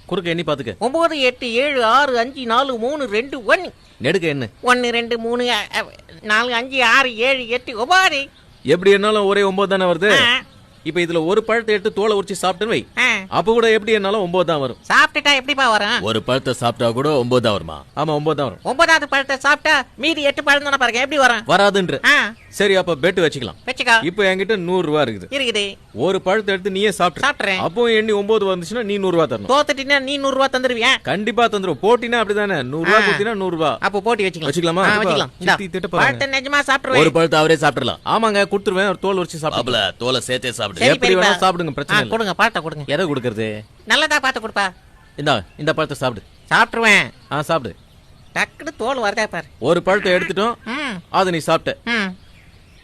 குறுக்க எண்ணி பாத்துக்க. 9 8 7 6 5 4 3 2 1. நெடுக்க என்ன? 1 2 3 4 5 6 7 8 9. எப்படி என்னாலும் ஒரே 9 தானே வருது. இப்ப இதுல ஒரு பழத்தை எடுத்து தோலை உரிச்சு சாப்பிட்டுன்னு வை. அப்ப கூட எப்படி என்னாலும் 9 தான் வரும். சாப்பிட்டுட்டா எப்படிப்பா வரும்? ஒரு பழத்தை சாப்பிட்டா கூட 9 தான் வருமா? ஆமா 9 தான் வரும். 9வது பழத்தை சாப்பிட்டா மீதி 8 பழம் தானே பாருங்க, எப்படி வரும்? வராதுன்ற. சரி அப்ப பெட் வச்சுக்கலாம். வச்சுக்கோ. இப்ப என்கிட்ட 100 ரூபா இருக்குது. ஒரு பழத்தை எடுத்து நீயே சாப்பிட்டுறேன். அப்போ எண்ணி 9 வந்துச்சுன்னா நீ 100 ரூபா தரணும். தோத்துட்டீங்கன்னா நீ 100 ரூபா தந்துருவியா? கண்டிப்பா தந்துரும். போட்டினா அப்படிதானே 100 ரூபா கொடுத்தீனா 100 ரூபா. அப்போ போட்டி வச்சுக்கலாமா? வச்சுக்கலாம். பழத்தை நிஜமா சாப்பிடுவேன். ஒரு பழத்தை அவரே சாப்பிடலாம். ஆமாங்க கொடுத்துருவேன். ஒரு தோல் உரிச்சு சாப்பிடல. தோலை சேர்த்தே சாப்பிடு. எப்படி வேணா சாப்பிடுங்க, பிரச்சனை இல்ல. கொடுங்க பழத்தை கொடுங்க. எதை கொடுக்கறது? நல்லதா பார்த்து கொடுப்பா. இந்த பழத்தை சாப்பிடு. சாப்பிட்டுருவேன். சாப்பிடு. டக்குனு தோல் வரதா பாரு. ஒரு பழத்தை எடுத்துட்டோம், அதை நீ சாப்பிட்ட.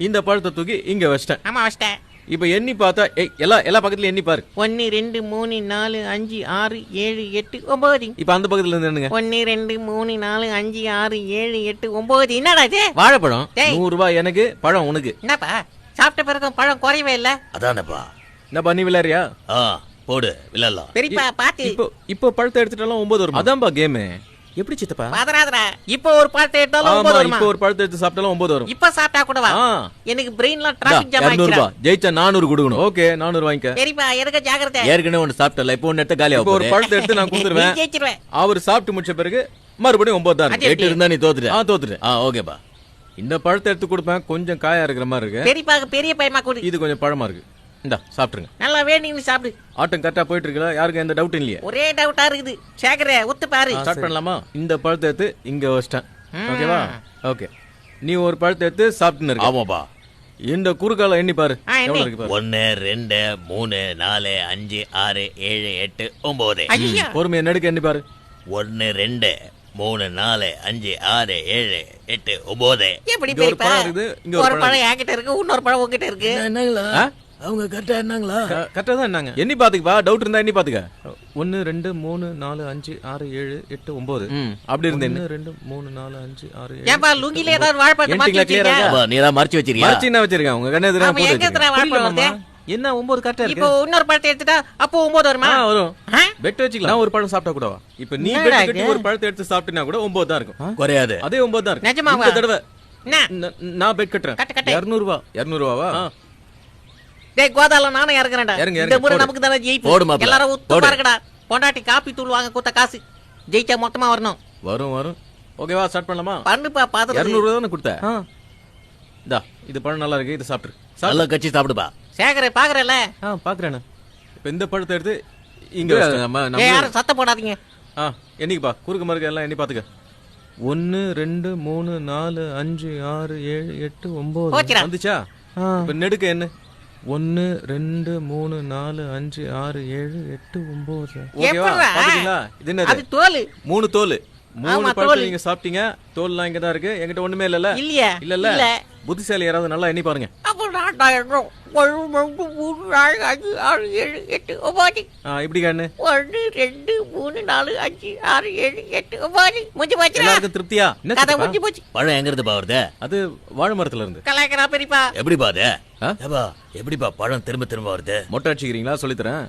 இந்த பழத்தை தூக்கி இங்க வச்சிட்டேன். ஆமா வச்சிட்டேன். இப்ப எண்ணி பார்த்தா எல்லா பக்கத்துல எண்ணி பாரு. 1 2 3 4 5 6 7 8 9. இப்ப அந்த பக்கத்துல இருந்து என்னங்க? 1 2 3 4 5 6 7 8 9. என்னடா இது? வாழைப்பழம். 100 ரூபாய் எனக்கு, பழம் உனக்கு. என்னப்பா சாப்பிட்ட பிறகு பழம் குறையவே இல்ல. அதானப்பா. என்னப்பா நீ விளையாடுறியா? போடு விளையாடலாம். பெரியப்பா பாத்து. இப்போ பழத்தை எடுத்துட்டாலும் 9 வரும். அதான்பா கேம். எப்படி சித்தப்பா? பாதராதரா. இப்போ ஒரு பழத்தை எடுத்தாலும் 9 வரும். இப்போ ஒரு பழத்தை எடுத்து சாப்பிட்டாலும் 9 வரும். இப்ப சாப்பிட்டா கூட வா. எனக்கு பிரெயின்ல டிராபிக் ஜாம் ஆயிடுச்சு. 200 ரூபாய் ஜெயிச்சா 400 கொடுக்கணும். ஓகே 400 வாங்கிக்க. பெரியப்பா எனக்கு ஜாக்கிரதை. ஏற்கனவே ஒன்னு சாப்பிட்டல, இப்போ ஒன்னு எடுத்து காலியா. இப்போ ஒரு பழத்தை எடுத்து நான் கொடுத்துருவேன். ஜெயிச்சிருவேன். அவர் சாப்பிட்டு முடிச்ச பிறகு மறுபடியும் 9 தான். 8 இருந்தா நீ தோத்துட்ட. தோத்துட்டேன். ஓகேப்பா. இந்த பழத்தை எடுத்து கொடுப்பேன். கொஞ்சம் காயா இருக்கிற மாதிரி இருக்கு. பெரியப்பா பெரிய பையமா கொடு. இது கொஞ்சம் பழமா இருக்கு. இந்தா சாப்பிட்டுருங்க. நல்லா வேணும்னு சாப்பிடு. ஆட்டம் கரெக்டா போயிட்டு இருக்குல்ல? யாருக்கு எந்த டவுட் இல்லையா? ஒரே டவுட்டா இருக்குது. சேகரே ஒத்து பாரு. ஸ்டார்ட் பண்ணலாமா? இந்த பழத்தை எடுத்து இங்க வச்சிட்டேன். ஓகேவா? ஓகே. நீ ஒரு பழத்தை எடுத்து சாப்பிட்டுன்னு இருக்க. ஆமாப்பா. இந்த குறுக்கால எண்ணி பாரு. எவ்வளவு இருக்கு பாரு. 1 2 3 4 5 6 7 8 9. பொறுமையா நெடுக்க எண்ணி பாரு. 1 2 3 4 5 6 7 8 9. எப்படி ஒரு பழம் இருக்குது, இங்க ஒரு பழம் என்கிட்ட இருக்கு, இன்னொரு பழம் உங்ககிட்ட இருக்கு. என்னங்களா? அவங்க கரெக்டா என்னங்களா? கரெக்டா தான் என்னங்க? எண்ணி பாத்துக்கப்பா. டவுட் இருந்தா எண்ணி பாத்துக்க. 1 2 3 4 5 6 7 8 9. அப்படி இருந்தே 1 2 3 4 5 6 7. ஏப்பா லுங்கில ஏதாவது வாழைப்பழம் மாத்தி வச்சிருக்கியா? நீ தான் மறைச்சு வச்சிருக்கியா? மறைச்சு என்ன வச்சிருக்கேன்? உங்க கண்ணே எதிரா போட்டு எங்கத்துல வாழைப்பழம்? என்ன 9 கரெக்டா இருக்கு. இப்போ இன்னொரு பழத்தை எடுத்துட்டா அப்போ 9 வருமா? வரும். பெட் வச்சுக்கலாம். நான் ஒரு பழம் சாப்பிட்டா கூடவா? இப்போ நீ பெட் கட்டி ஒரு பழத்தை எடுத்து சாப்பிட்டினா கூட 9 தான் இருக்கும். குறையாது. அதே 9 தான் இருக்கு. நிஜமாவா? இந்த தடவை நான் பெட் கட்டுறேன். 200 ரூபாய். 200 ரூபாவா? டேய் கோதால நானே இறங்குறேன்டா. இந்த முறை நமக்கு தான ஜெயிப்பு. எல்லாரும் உத்து பாருங்கடா. பொண்டாட்டி காப்பி தூள் வாங்க கொடுத்த காசு ஜெயிச்சா மொத்தமா வரணும். வரும். ஓகேவா? ஸ்டார்ட் பண்ணலாமா? பண்ணுப்பா பாத்து. 200 ரூபாய் தான கொடுத்த. இந்தா இது பழம் நல்லா இருக்கு. இத சாப்பிடு. நல்லா கச்சி சாப்பிடுப்பா. சேகரே பாக்குறல? பாக்குறேன். இப்போ இந்த பழத்தை எடுத்து இங்க நம்ம யாரும் சத்தம் போடாதீங்க. என்னைக்குப்பா குறுக்கு மறுக்க எல்லாம் எண்ணி பாத்துக்க. 1 2 3 4 5 6 7 8 9 வந்துச்சா? இப்ப நெடுக்க என்ன? 1 2 3 4 5 6 7 8 9. ஓகேவா? பாத்தீங்களா? இது என்னது? அது தோல். 3 தோல். 3 பழத்தை நீங்க சாப்பிட்டீங்க. தோல்லாம் இங்க தான் இருக்கு. என்கிட்ட ஒண்ணுமே இல்லல. இல்ல. புத்திசாலி யாராவது நல்லா எண்ணி பாருங்க. அப்ப நான் 1 2 3 4 5 6 7 8 9. இப்படி கண்ணு. 1 2 3 4 5 6 7 8 9. முடிஞ்சு போச்சு. எல்லாருக்கும் திருப்தியா? கதை முடிஞ்சு போச்சு. பழம் எங்க இருந்து வருது? அது வாழை மரத்துல இருந்து. கலாய்க்கறா பெரியப்பா. எப்படிப்பா அது? எப்படிப்பா பழம் திரும்ப வருது? மொட்டை அடிச்சுக்கிறீங்களா? சொல்லித்தரேன்.